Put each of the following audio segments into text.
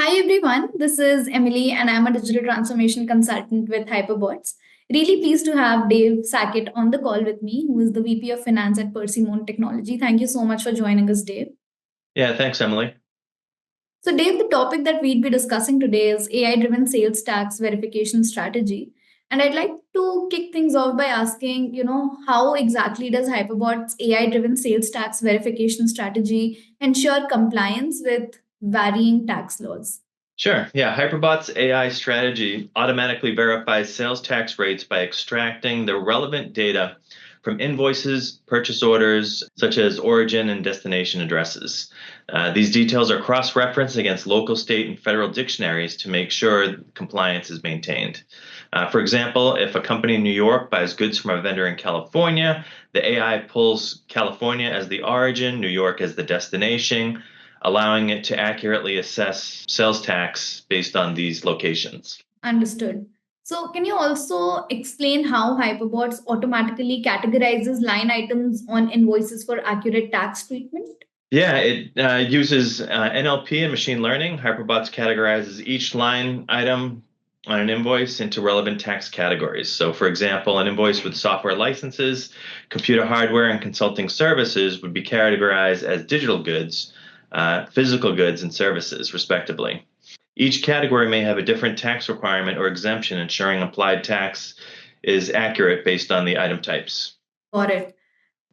Hi everyone, this is Emily and I'm a digital transformation consultant with Hyperbots. Really pleased to have Dave Sackett on the call with me, who is the VP of Finance at Persimmon Technology. Thank you so much for joining us, Dave. Yeah, thanks, Emily. So, Dave, the topic that we'd be discussing today is AI-driven sales tax verification strategy. And I'd like to kick things off by asking, how exactly does Hyperbot's AI-driven sales tax verification strategy ensure compliance with varying tax laws? Sure. Yeah, Hyperbot's AI strategy automatically verifies sales tax rates by extracting the relevant data from invoices, purchase orders, such as origin and destination addresses. These details are cross referenced against local, state, and federal dictionaries to make sure compliance is maintained. For example, if a company in New York buys goods from a vendor in California, the AI pulls California as the origin, New York as the destination, allowing it to accurately assess sales tax based on these locations. Understood. So, can you also explain how Hyperbots automatically categorizes line items on invoices for accurate tax treatment? Yeah, it uses NLP and machine learning. Hyperbots categorizes each line item on an invoice into relevant tax categories. So, for example, an invoice with software licenses, computer hardware, and consulting services would be categorized as digital goods, physical goods, and services, respectively. Each category may have a different tax requirement or exemption, ensuring applied tax is accurate based on the item types. Got it.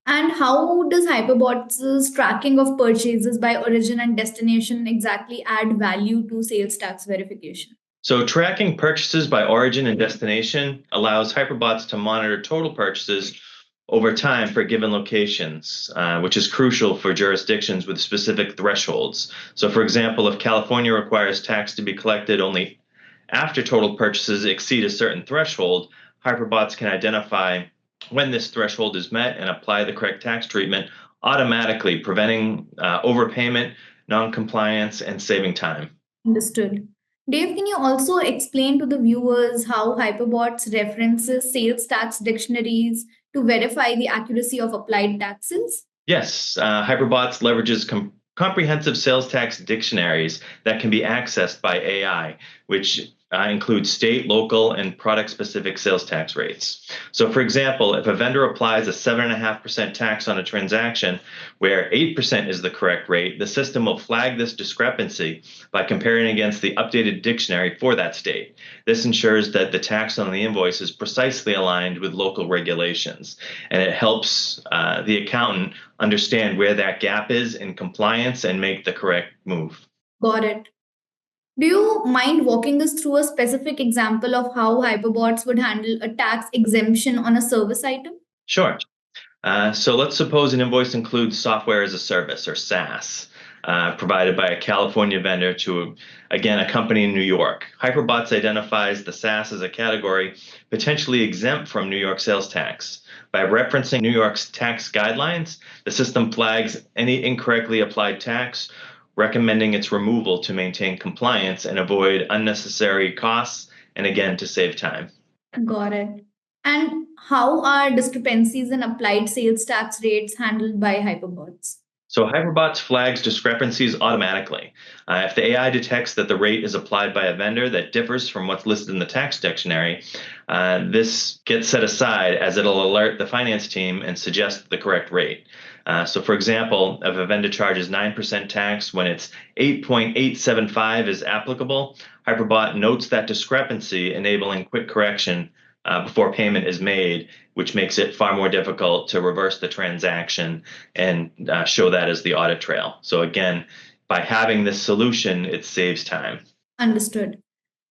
And how does Hyperbots' tracking of purchases by origin and destination exactly add value to sales tax verification? So, tracking purchases by origin and destination allows Hyperbots to monitor total purchases over time for given locations, which is crucial for jurisdictions with specific thresholds. So, for example, if California requires tax to be collected only after total purchases exceed a certain threshold, Hyperbots can identify when this threshold is met and apply the correct tax treatment automatically, preventing overpayment, noncompliance, and saving time. Understood. Dave, can you also explain to the viewers how Hyperbots references sales tax dictionaries to verify the accuracy of applied taxes? Yes, Hyperbots leverages comprehensive sales tax dictionaries that can be accessed by AI, which include state, local, and product specific sales tax rates. So, for example, if a vendor applies a 7.5% tax on a transaction where 8% is the correct rate, the system will flag this discrepancy by comparing against the updated dictionary for that state. This ensures that the tax on the invoice is precisely aligned with local regulations, and it helps the accountant understand where that gap is in compliance and make the correct move. Got it. Do you mind walking us through a specific example of how Hyperbots would handle a tax exemption on a service item? Sure. So let's suppose an invoice includes software as a service or SaaS. Provided by a California vendor to, again, a company in New York. Hyperbots identifies the SaaS as a category potentially exempt from New York sales tax. By referencing New York's tax guidelines, the system flags any incorrectly applied tax, recommending its removal to maintain compliance and avoid unnecessary costs, and again, to save time. Got it. And how are discrepancies in applied sales tax rates handled by Hyperbots? So Hyperbots flags discrepancies automatically. If the AI detects that the rate is applied by a vendor that differs from what's listed in the tax dictionary, this gets set aside as it'll alert the finance team and suggest the correct rate. So, for example, if a vendor charges 9% tax when it's 8.875 is applicable, Hyperbot notes that discrepancy, enabling quick correction before payment is made, which makes it far more difficult to reverse the transaction and show that as the audit trail. So again, by having this solution, it saves time. Understood.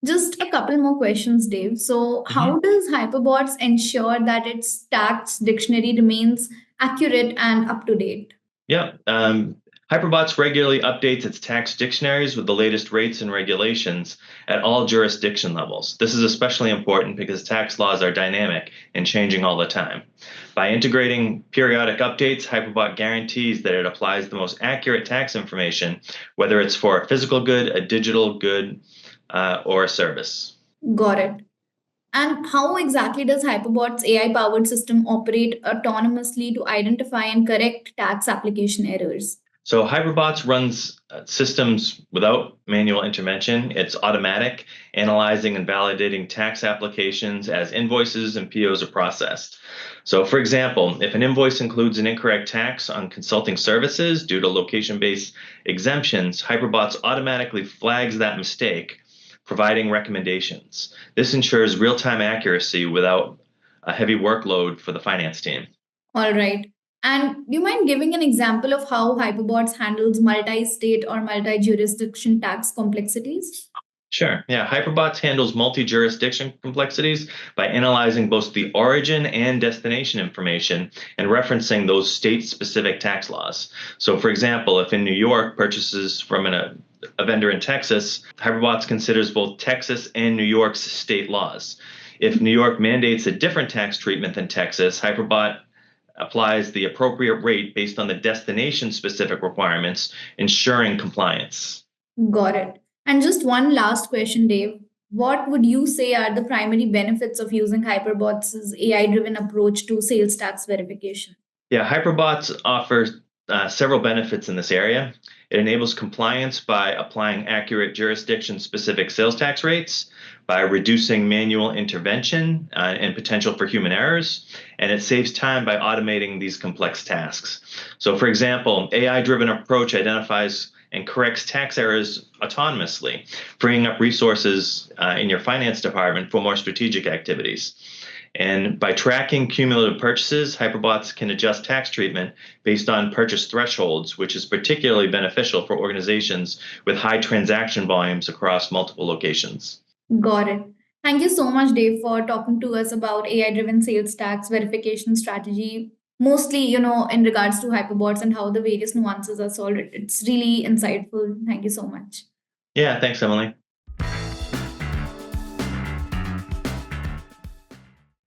Just a couple more questions, Dave. So, Mhm. how does Hyperbots ensure that its tax dictionary remains accurate and up to date? Yeah. Hyperbots regularly updates its tax dictionaries with the latest rates and regulations at all jurisdiction levels. This is especially important because tax laws are dynamic and changing all the time. By integrating periodic updates, Hyperbot guarantees that it applies the most accurate tax information, whether it's for a physical good, a digital good, or a service. Got it. And how exactly does Hyperbot's AI powered system operate autonomously to identify and correct tax application errors? So Hyperbots runs systems without manual intervention. It's automatic, analyzing and validating tax applications as invoices and POs are processed. So, for example, if an invoice includes an incorrect tax on consulting services due to location-based exemptions, Hyperbots automatically flags that mistake, providing recommendations. This ensures real-time accuracy without a heavy workload for the finance team. All right. And do you mind giving an example of how Hyperbots handles multi-state or multi-jurisdiction tax complexities? Sure. Yeah. Hyperbots handles multi jurisdiction complexities by analyzing both the origin and destination information and referencing those state specific tax laws. So, for example, if in New York purchases from a vendor in Texas, Hyperbots considers both Texas and New York's state laws. If New York mandates a different tax treatment than Texas, Hyperbot applies the appropriate rate based on the destination specific requirements, ensuring compliance. Got it. And just one last question, Dave. What would you say are the primary benefits of using Hyperbots' AI driven approach to sales tax verification? Yeah, Hyperbots offers several benefits in this area. It enables compliance by applying accurate jurisdiction specific sales tax rates, by reducing manual intervention and potential for human errors, and it saves time by automating these complex tasks. So, for example, AI driven approach identifies and corrects tax errors autonomously, freeing up resources in your finance department for more strategic activities. And by tracking cumulative purchases, Hyperbots can adjust tax treatment based on purchase thresholds, which is particularly beneficial for organizations with high transaction volumes across multiple locations. Got it. Thank you so much, Dave, for talking to us about AI driven sales tax verification strategy. Mostly, in regards to Hyperbots and how the various nuances are solved. It's really insightful. Thank you so much. Yeah, thanks, Emily.